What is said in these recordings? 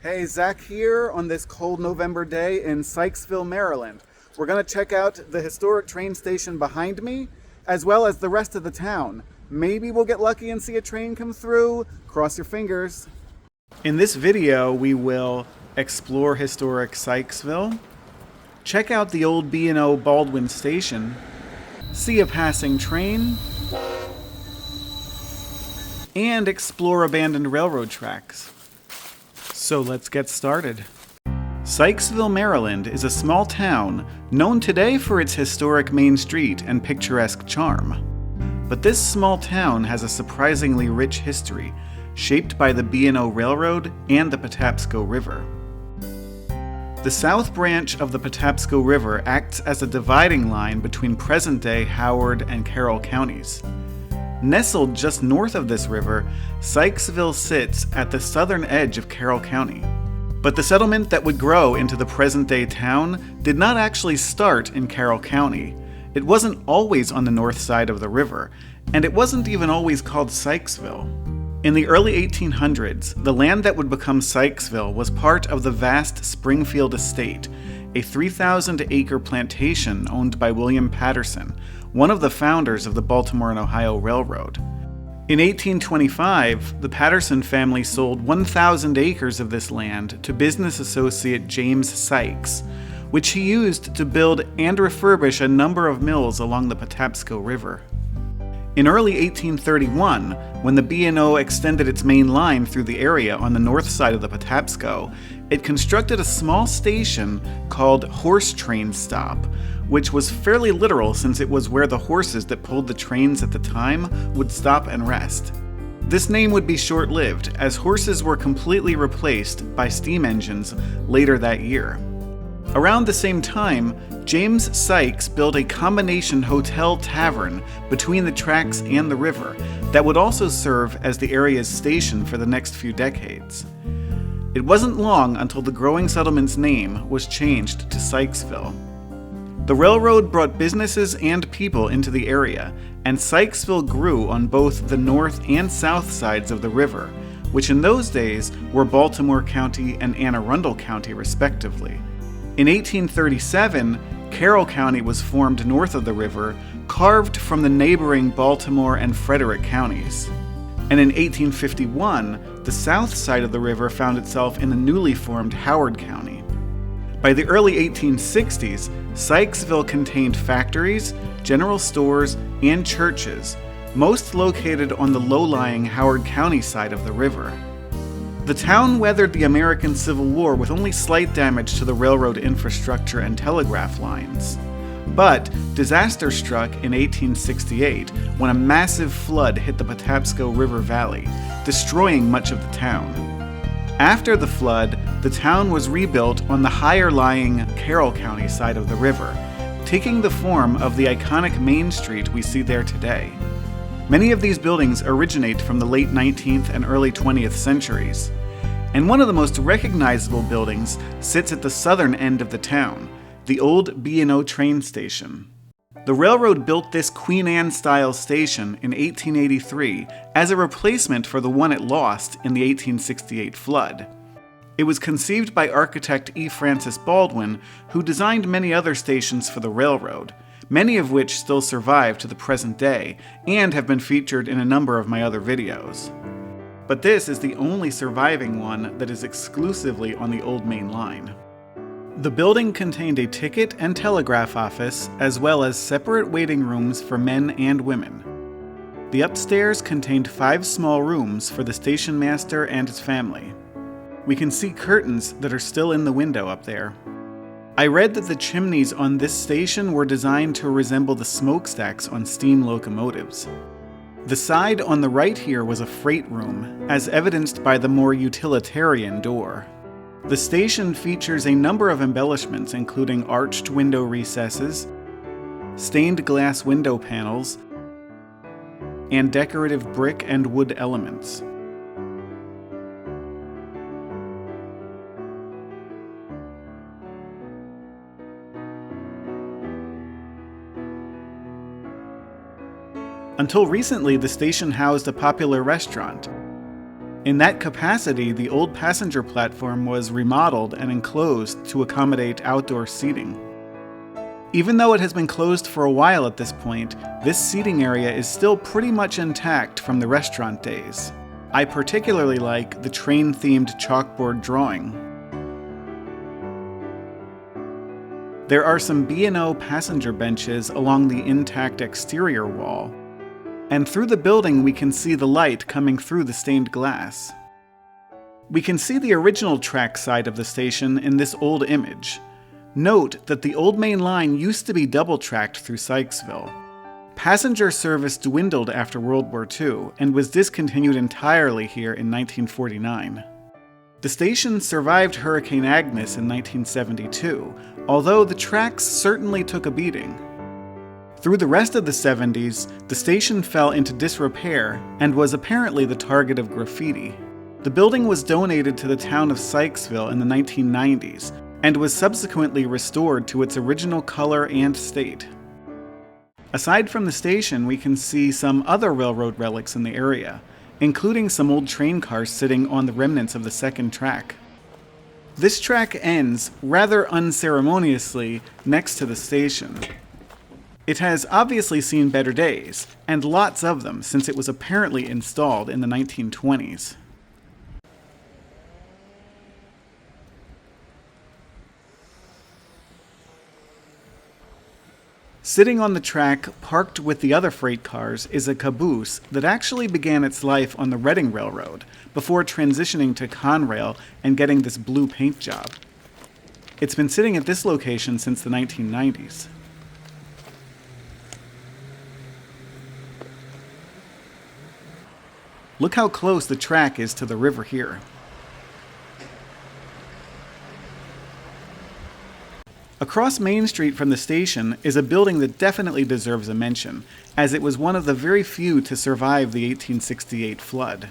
Hey, Zach here on this cold November day in Sykesville, Maryland. We're going to check out the historic train station behind me, as well as the rest of the town. Maybe we'll get lucky and see a train come through. Cross your fingers. In this video, we will explore historic Sykesville, check out the old B&O Baldwin station, see a passing train, and explore abandoned railroad tracks. So let's get started. Sykesville, Maryland is a small town known today for its historic main street and picturesque charm. But this small town has a surprisingly rich history, shaped by the B&O Railroad and the Patapsco River. The south branch of the Patapsco River acts as a dividing line between present-day Howard and Carroll counties. Nestled just north of this river, Sykesville sits at the southern edge of Carroll County. But the settlement that would grow into the present-day town did not actually start in Carroll County. It wasn't always on the north side of the river, and it wasn't even always called Sykesville. In the early 1800s, the land that would become Sykesville was part of the vast Springfield estate, a 3,000-acre plantation owned by William Patterson, one of the founders of the Baltimore Ohio Railroad. In 1825, the Patterson family sold 1,000 acres of this land to business associate James Sykes, which he used to build and refurbish a number of mills along the Patapsco River. In early 1831, when the B&O extended its main line through the area on the north side of the Patapsco, it constructed a small station called Horse Train Stop, which was fairly literal since it was where the horses that pulled the trains at the time would stop and rest. This name would be short-lived, as horses were completely replaced by steam engines later that year. Around the same time, James Sykes built a combination hotel tavern between the tracks and the river that would also serve as the area's station for the next few decades. It wasn't long until the growing settlement's name was changed to Sykesville. The railroad brought businesses and people into the area, and Sykesville grew on both the north and south sides of the river, which in those days were Baltimore County and Anne Arundel County respectively. In 1837, Carroll County was formed north of the river, carved from the neighboring Baltimore and Frederick counties. And in 1851, the south side of the river found itself in the newly formed Howard County. By the early 1860s, Sykesville contained factories, general stores, and churches, most located on the low-lying Howard County side of the river. The town weathered the American Civil War with only slight damage to the railroad infrastructure and telegraph lines. But disaster struck in 1868 when a massive flood hit the Patapsco River Valley, destroying much of the town. After the flood, the town was rebuilt on the higher-lying Carroll County side of the river, taking the form of the iconic Main Street we see there today. Many of these buildings originate from the late 19th and early 20th centuries, and one of the most recognizable buildings sits at the southern end of the town, the old B&O Train Station. The railroad built this Queen Anne-style station in 1883 as a replacement for the one it lost in the 1868 flood. It was conceived by architect E. Francis Baldwin, who designed many other stations for the railroad, many of which still survive to the present day and have been featured in a number of my other videos. But this is the only surviving one that is exclusively on the old main line. The building contained a ticket and telegraph office, as well as separate waiting rooms for men and women. The upstairs contained 5 small rooms for the station master and his family. We can see curtains that are still in the window up there. I read that the chimneys on this station were designed to resemble the smokestacks on steam locomotives. The side on the right here was a freight room, as evidenced by the more utilitarian door. The station features a number of embellishments, including arched window recesses, stained glass window panels, and decorative brick and wood elements. Until recently, the station housed a popular restaurant. In that capacity, the old passenger platform was remodeled and enclosed to accommodate outdoor seating. Even though it has been closed for a while at this point, this seating area is still pretty much intact from the restaurant days. I particularly like the train-themed chalkboard drawing. There are some B&O passenger benches along the intact exterior wall, and through the building we can see the light coming through the stained glass. We can see the original track side of the station in this old image. Note that the old main line used to be double-tracked through Sykesville. Passenger service dwindled after World War II and was discontinued entirely here in 1949. The station survived Hurricane Agnes in 1972, although the tracks certainly took a beating. Through the rest of the 70s, the station fell into disrepair and was apparently the target of graffiti. The building was donated to the town of Sykesville in the 1990s and was subsequently restored to its original color and state. Aside from the station, we can see some other railroad relics in the area, including some old train cars sitting on the remnants of the second track. This track ends, rather unceremoniously, next to the station. It has obviously seen better days, and lots of them since it was apparently installed in the 1920s. Sitting on the track, parked with the other freight cars, is a caboose that actually began its life on the Reading Railroad before transitioning to Conrail and getting this blue paint job. It's been sitting at this location since the 1990s. Look how close the track is to the river here. Across Main Street from the station is a building that definitely deserves a mention, as it was one of the very few to survive the 1868 flood.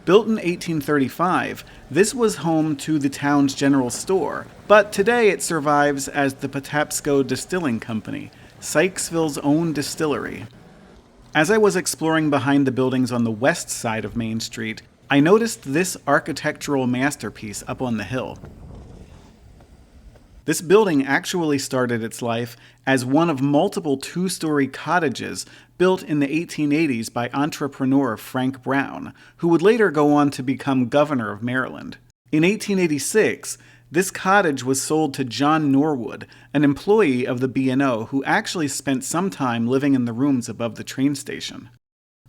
Built in 1835, this was home to the town's general store, but today it survives as the Patapsco Distilling Company, Sykesville's own distillery. As I was exploring behind the buildings on the west side of Main Street, I noticed this architectural masterpiece up on the hill. This building actually started its life as one of multiple two-story cottages built in the 1880s by entrepreneur Frank Brown, who would later go on to become governor of Maryland. In 1886, this cottage was sold to John Norwood, an employee of the B&O who actually spent some time living in the rooms above the train station.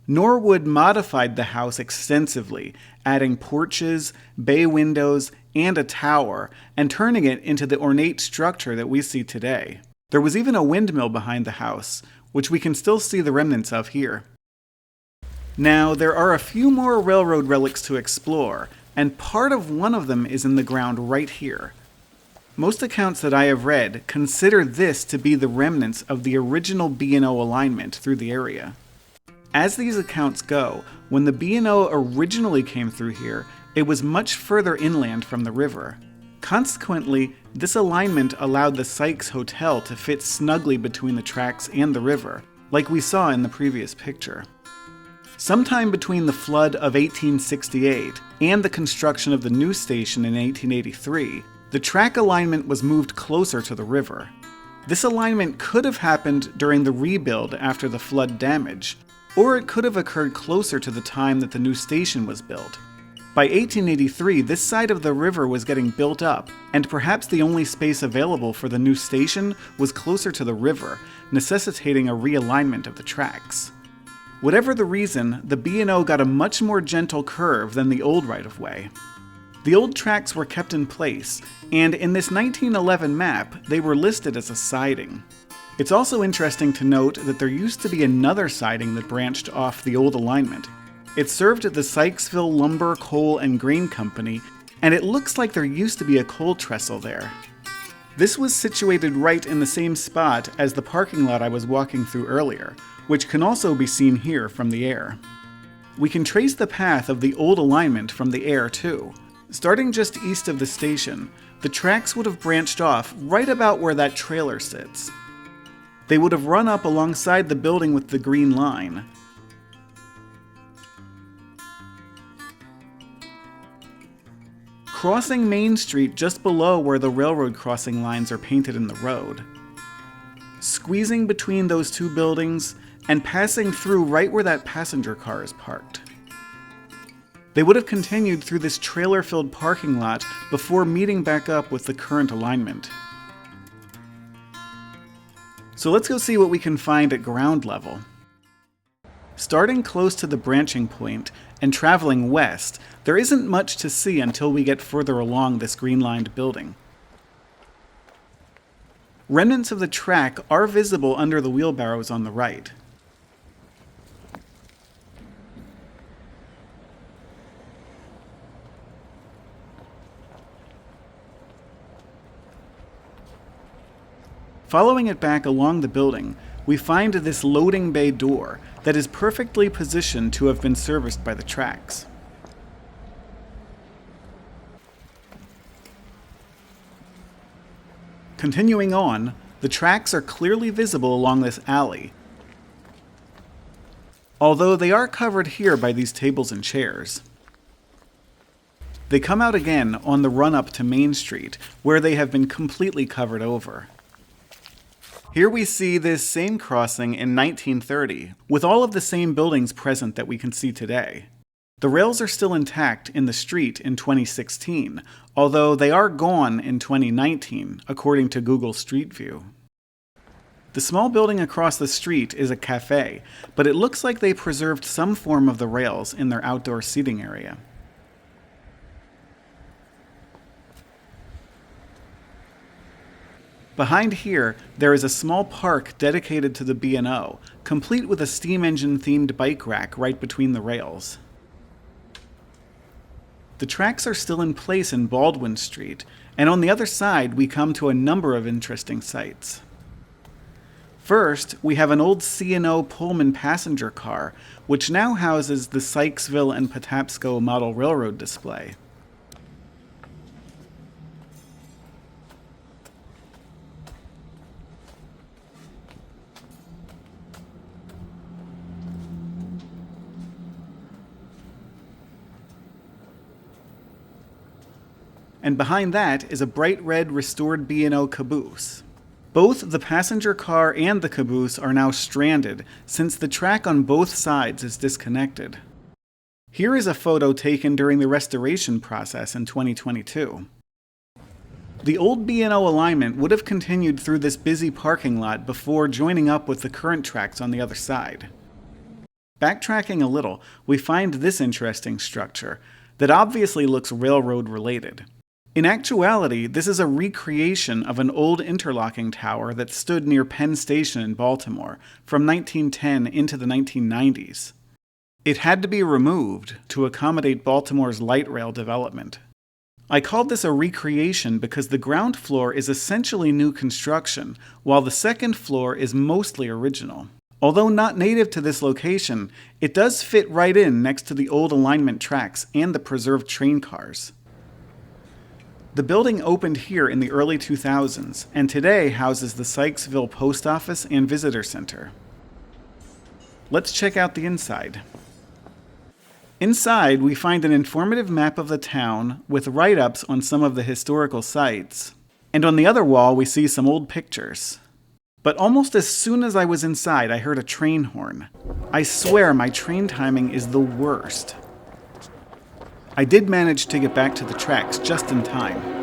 Norwood modified the house extensively, adding porches, bay windows, and a tower, and turning it into the ornate structure that we see today. There was even a windmill behind the house, which we can still see the remnants of here. Now, there are a few more railroad relics to explore, and part of one of them is in the ground right here. Most accounts that I have read consider this to be the remnants of the original B&O alignment through the area. As these accounts go, when the B&O originally came through here, it was much further inland from the river. Consequently, this alignment allowed the Sykes Hotel to fit snugly between the tracks and the river, like we saw in the previous picture. Sometime between the flood of 1868 and the construction of the new station in 1883, the track alignment was moved closer to the river. This alignment could have happened during the rebuild after the flood damage, or it could have occurred closer to the time that the new station was built. By 1883, this side of the river was getting built up, and perhaps the only space available for the new station was closer to the river, necessitating a realignment of the tracks. Whatever the reason, the B&O got a much more gentle curve than the old right-of-way. The old tracks were kept in place, and in this 1911 map, they were listed as a siding. It's also interesting to note that there used to be another siding that branched off the old alignment. It served the Sykesville Lumber, Coal, and Grain Company, and it looks like there used to be a coal trestle there. This was situated right in the same spot as the parking lot I was walking through earlier, which can also be seen here from the air. We can trace the path of the old alignment from the air too. Starting just east of the station, the tracks would have branched off right about where that trailer sits. They would have run up alongside the building with the green line. crossing Main Street just below where the railroad crossing lines are painted in the road, squeezing between those two buildings, and passing through right where that passenger car is parked. They would have continued through this trailer-filled parking lot before meeting back up with the current alignment. So let's go see what we can find at ground level. Starting close to the branching point and traveling west, there isn't much to see until we get further along this green-lined building. Remnants of the track are visible under the wheelbarrows on the right. Following it back along the building, we find this loading bay door that is perfectly positioned to have been serviced by the tracks. Continuing on, the tracks are clearly visible along this alley, although they are covered here by these tables and chairs. They come out again on the run-up to Main Street, where they have been completely covered over. Here we see this same crossing in 1930, with all of the same buildings present that we can see today. The rails are still intact in the street in 2016, although they are gone in 2019, according to Google Street View. The small building across the street is a cafe, but it looks like they preserved some form of the rails in their outdoor seating area. Behind here, there is a small park dedicated to the B&O, complete with a steam engine-themed bike rack right between the rails. The tracks are still in place in Baldwin Street, and on the other side we come to a number of interesting sights. First, we have an old C&O Pullman passenger car, which now houses the Sykesville and Patapsco Model Railroad display. And behind that is a bright red restored B&O caboose. Both the passenger car and the caboose are now stranded, since the track on both sides is disconnected. Here is a photo taken during the restoration process in 2022. The old B&O Alignment would have continued through this busy parking lot before joining up with the current tracks on the other side. Backtracking a little, we find this interesting structure that obviously looks railroad related. In actuality, this is a recreation of an old interlocking tower that stood near Penn Station in Baltimore from 1910 into the 1990s. It had to be removed to accommodate Baltimore's light rail development. I called this a recreation because the ground floor is essentially new construction, while the second floor is mostly original. Although not native to this location, it does fit right in next to the old alignment tracks and the preserved train cars. The building opened here in the early 2000s, and today houses the Sykesville Post Office and Visitor Center. Let's check out the inside. Inside, we find an informative map of the town with write-ups on some of the historical sites, and on the other wall we see some old pictures. But almost as soon as I was inside, I heard a train horn. I swear my train timing is the worst. I did manage to get back to the tracks just in time.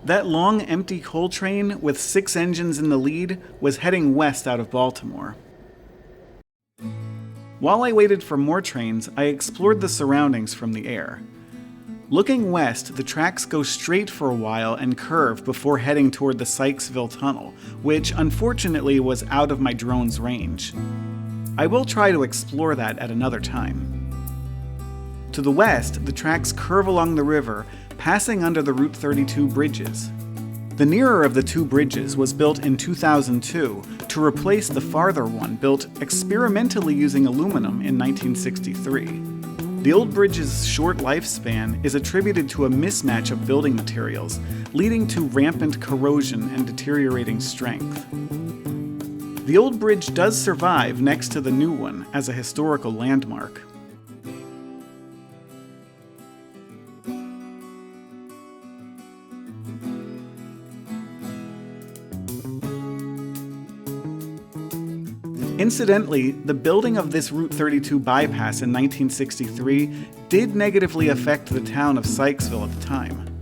That long, empty coal train with 6 engines in the lead was heading west out of Baltimore. While I waited for more trains, I explored the surroundings from the air. Looking west, the tracks go straight for a while and curve before heading toward the Sykesville tunnel, which unfortunately was out of my drone's range. I will try to explore that at another time. To the west, the tracks curve along the river, passing under the Route 32 bridges. The nearer of the two bridges was built in 2002 to replace the farther one built experimentally using aluminum in 1963. The old bridge's short lifespan is attributed to a mismatch of building materials, leading to rampant corrosion and deteriorating strength. The old bridge does survive next to the new one as a historical landmark. Incidentally, the building of this Route 32 bypass in 1963 did negatively affect the town of Sykesville at the time.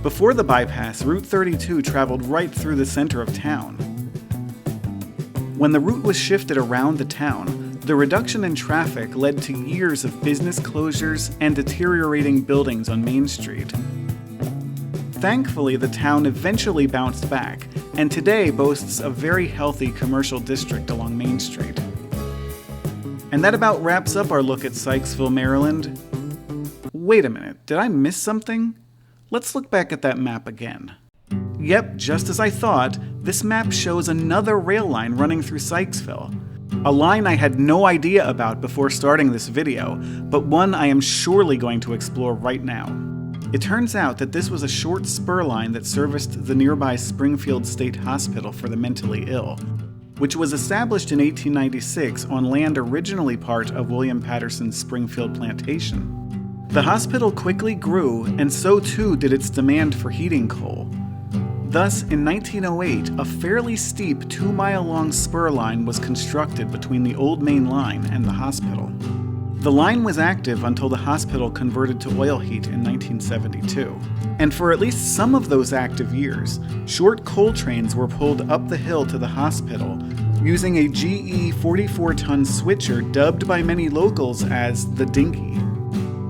Before the bypass, Route 32 traveled right through the center of town. When the route was shifted around the town, the reduction in traffic led to years of business closures and deteriorating buildings on Main Street. Thankfully, the town eventually bounced back, and today boasts a very healthy commercial district along Main Street. And that about wraps up our look at Sykesville, Maryland. Wait a minute, did I miss something? Let's look back at that map again. Yep, just as I thought, this map shows another rail line running through Sykesville. A line I had no idea about before starting this video, but one I am surely going to explore right now. It turns out that this was a short spur line that serviced the nearby Springfield State Hospital for the mentally ill, which was established in 1896 on land originally part of William Patterson's Springfield plantation. The hospital quickly grew, and so too did its demand for heating coal. Thus, in 1908, a fairly steep 2-mile-long spur line was constructed between the old main line and the hospital. The line was active until the hospital converted to oil heat in 1972. And for at least some of those active years, short coal trains were pulled up the hill to the hospital using a GE 44-ton switcher dubbed by many locals as the Dinky.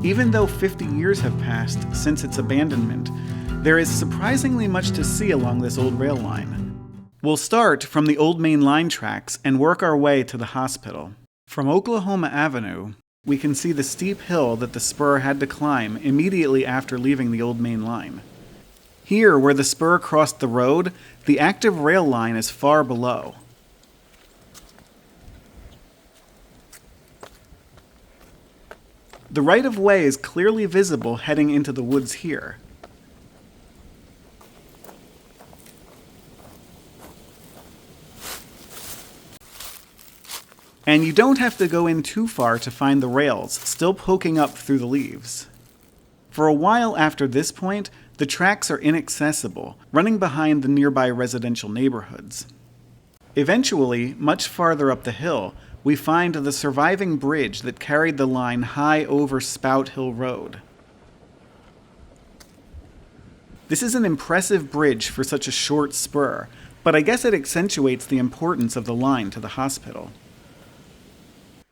Even though 50 years have passed since its abandonment, there is surprisingly much to see along this old rail line. We'll start from the old main line tracks and work our way to the hospital. From Oklahoma Avenue, we can see the steep hill that the spur had to climb immediately after leaving the old main line. Here, where the spur crossed the road, the active rail line is far below. The right-of-way is clearly visible heading into the woods here. And you don't have to go in too far to find the rails still poking up through the leaves. For a while after this point, the tracks are inaccessible, running behind the nearby residential neighborhoods. Eventually, much farther up the hill, we find the surviving bridge that carried the line high over Spout Hill Road. This is an impressive bridge for such a short spur, but I guess it accentuates the importance of the line to the hospital.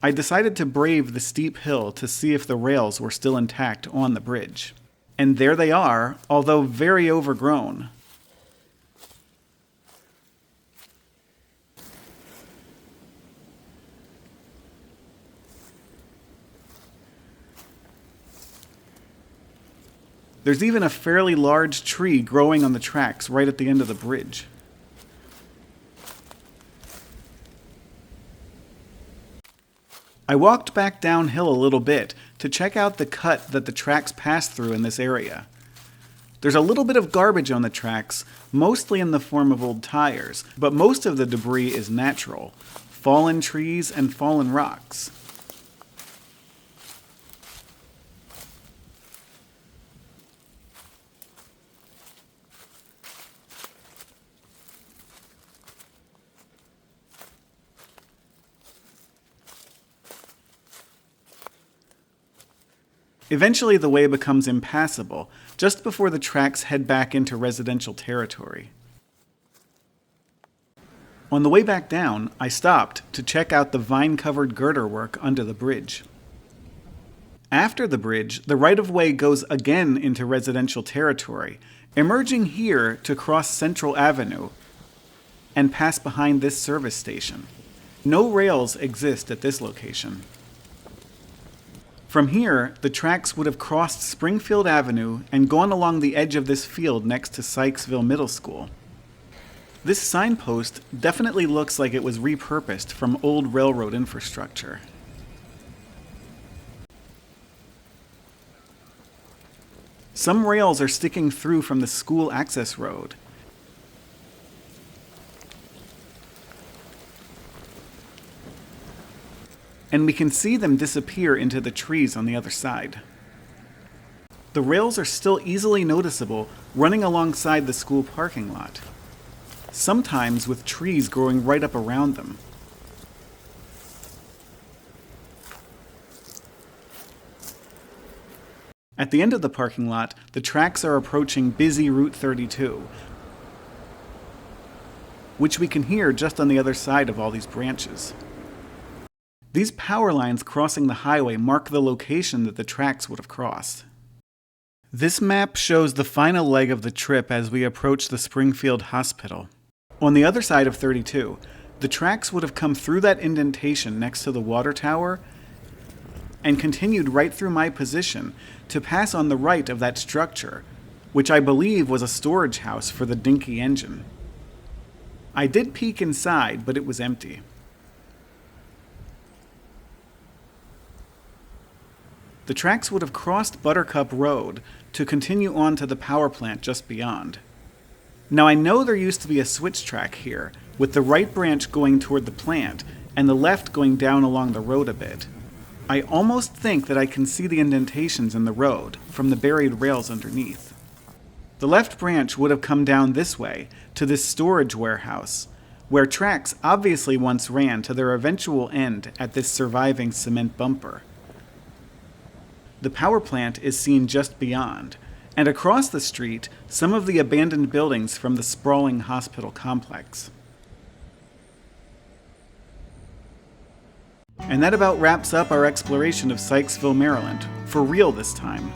I decided to brave the steep hill to see if the rails were still intact on the bridge. And there they are, although very overgrown. There's even a fairly large tree growing on the tracks right at the end of the bridge. I walked back downhill a little bit to check out the cut that the tracks pass through in this area. There's a little bit of garbage on the tracks, mostly in the form of old tires, but most of the debris is natural, fallen trees and fallen rocks. Eventually, the way becomes impassable, just before the tracks head back into residential territory. On the way back down, I stopped to check out the vine-covered girder work under the bridge. After the bridge, the right-of-way goes again into residential territory, emerging here to cross Central Avenue and pass behind this service station. No rails exist at this location. From here, the tracks would have crossed Springfield Avenue and gone along the edge of this field next to Sykesville Middle School. This signpost definitely looks like it was repurposed from old railroad infrastructure. Some rails are sticking through from the school access road. And we can see them disappear into the trees on the other side. The rails are still easily noticeable running alongside the school parking lot, sometimes with trees growing right up around them. At the end of the parking lot, the tracks are approaching busy Route 32, which we can hear just on the other side of all these branches. These power lines crossing the highway mark the location that the tracks would have crossed. This map shows the final leg of the trip as we approach the Springfield Hospital. On the other side of 32, the tracks would have come through that indentation next to the water tower and continued right through my position to pass on the right of that structure, which I believe was a storage house for the dinky engine. I did peek inside, but it was empty. The tracks would have crossed Buttercup Road to continue on to the power plant just beyond. Now I know there used to be a switch track here, with the right branch going toward the plant and the left going down along the road a bit. I almost think that I can see the indentations in the road from the buried rails underneath. The left branch would have come down this way to this storage warehouse, where tracks obviously once ran to their eventual end at this surviving cement bumper. The power plant is seen just beyond, and across the street, some of the abandoned buildings from the sprawling hospital complex. And that about wraps up our exploration of Sykesville, Maryland, for real this time.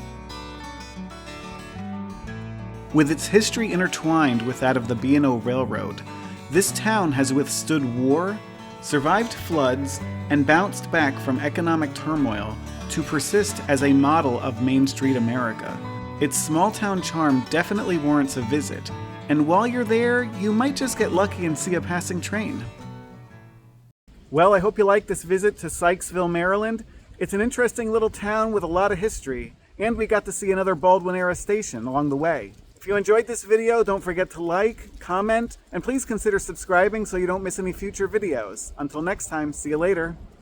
With its history intertwined with that of the B&O Railroad, this town has withstood war, survived floods, and bounced back from economic turmoil to persist as a model of Main Street America. Its small-town charm definitely warrants a visit, and while you're there, you might just get lucky and see a passing train. Well, I hope you liked this visit to Sykesville, Maryland. It's an interesting little town with a lot of history, and we got to see another Baldwin-era station along the way. If you enjoyed this video, don't forget to like, comment, and please consider subscribing so you don't miss any future videos. Until next time, see you later.